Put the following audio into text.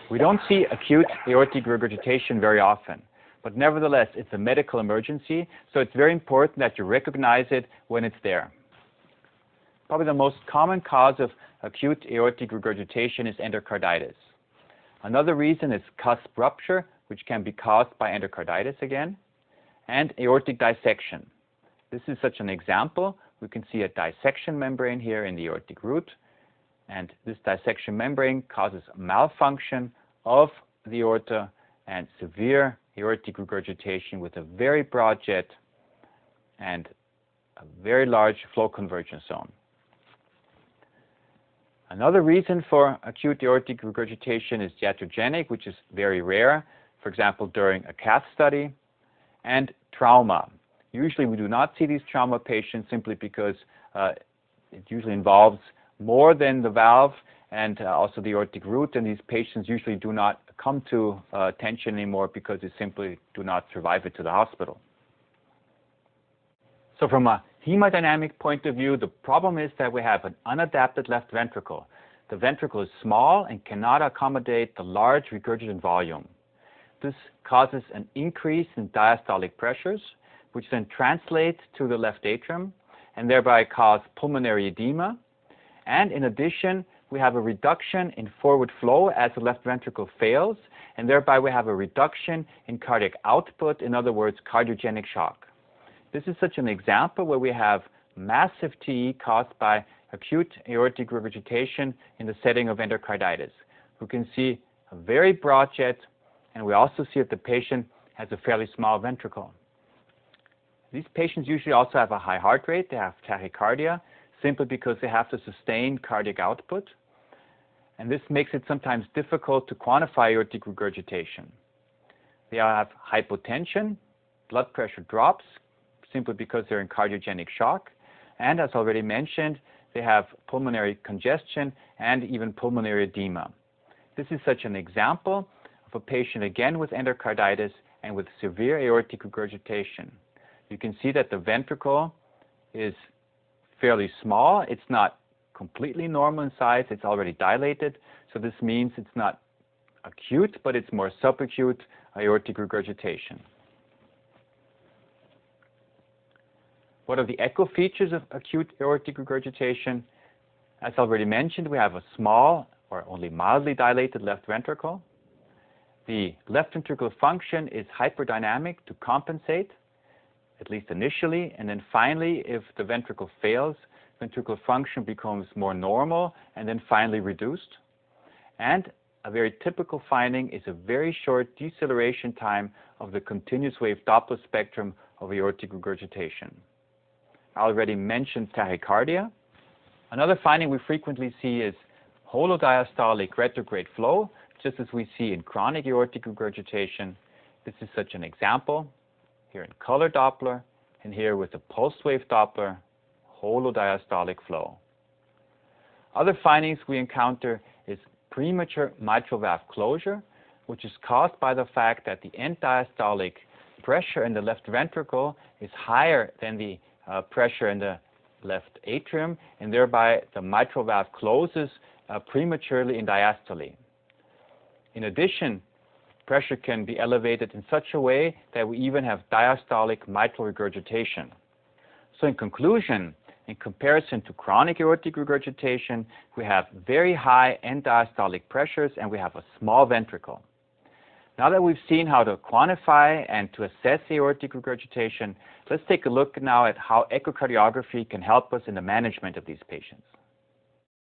We don't see acute aortic regurgitation very often, but nevertheless, it's a medical emergency, so it's very important that you recognize it when it's there. Probably the most common cause of acute aortic regurgitation is endocarditis. Another reason is cusp rupture, which can be caused by endocarditis again, and aortic dissection. This is such an example. We can see a dissection membrane here in the aortic root, and this dissection membrane causes malfunction of the aorta and severe aortic regurgitation with a very broad jet and a very large flow convergence zone. Another reason for acute aortic regurgitation is iatrogenic, which is very rare, for example, during a cath study, and trauma. Usually we do not see these trauma patients simply because it usually involves more than the valve and also the aortic root, and these patients usually do not come to attention anymore because they simply do not survive it to the hospital. So from a hemodynamic point of view, the problem is that we have an unadapted left ventricle. The ventricle is small and cannot accommodate the large regurgitant volume. This causes an increase in diastolic pressures, which then translate to the left atrium and thereby cause pulmonary edema. And in addition, we have a reduction in forward flow as the left ventricle fails, and thereby we have a reduction in cardiac output, in other words, cardiogenic shock. This is such an example where we have massive TE caused by acute aortic regurgitation in the setting of endocarditis. We can see a very broad jet, and we also see that the patient has a fairly small ventricle. These patients usually also have a high heart rate. They have tachycardia, simply because they have to sustain cardiac output. And this makes it sometimes difficult to quantify aortic regurgitation. They have hypotension, blood pressure drops, simply because they're in cardiogenic shock. And as already mentioned, they have pulmonary congestion and even pulmonary edema. This is such an example of a patient again with endocarditis and with severe aortic regurgitation. You can see that the ventricle is fairly small. It's not completely normal in size. It's already dilated. So this means it's not acute, but it's more subacute aortic regurgitation. What are the echo features of acute aortic regurgitation? As already mentioned, we have a small or only mildly dilated left ventricle. The left ventricular function is hyperdynamic to compensate, at least initially, and then finally, if the ventricle fails, ventricular function becomes more normal and then finally reduced. And a very typical finding is a very short deceleration time of the continuous wave Doppler spectrum of aortic regurgitation. I already mentioned tachycardia. Another finding we frequently see is holodiastolic retrograde flow, just as we see in chronic aortic regurgitation. This is such an example, here in color Doppler, and here with the pulse wave Doppler, holodiastolic flow. Other findings we encounter is premature mitral valve closure, which is caused by the fact that the end diastolic pressure in the left ventricle is higher than the pressure in the left atrium, and thereby the mitral valve closes prematurely in diastole. In addition, pressure can be elevated in such a way that we even have diastolic mitral regurgitation. So in conclusion, in comparison to chronic aortic regurgitation, we have very high end diastolic pressures and we have a small ventricle. Now that we've seen how to quantify and to assess aortic regurgitation, let's take a look now at how echocardiography can help us in the management of these patients.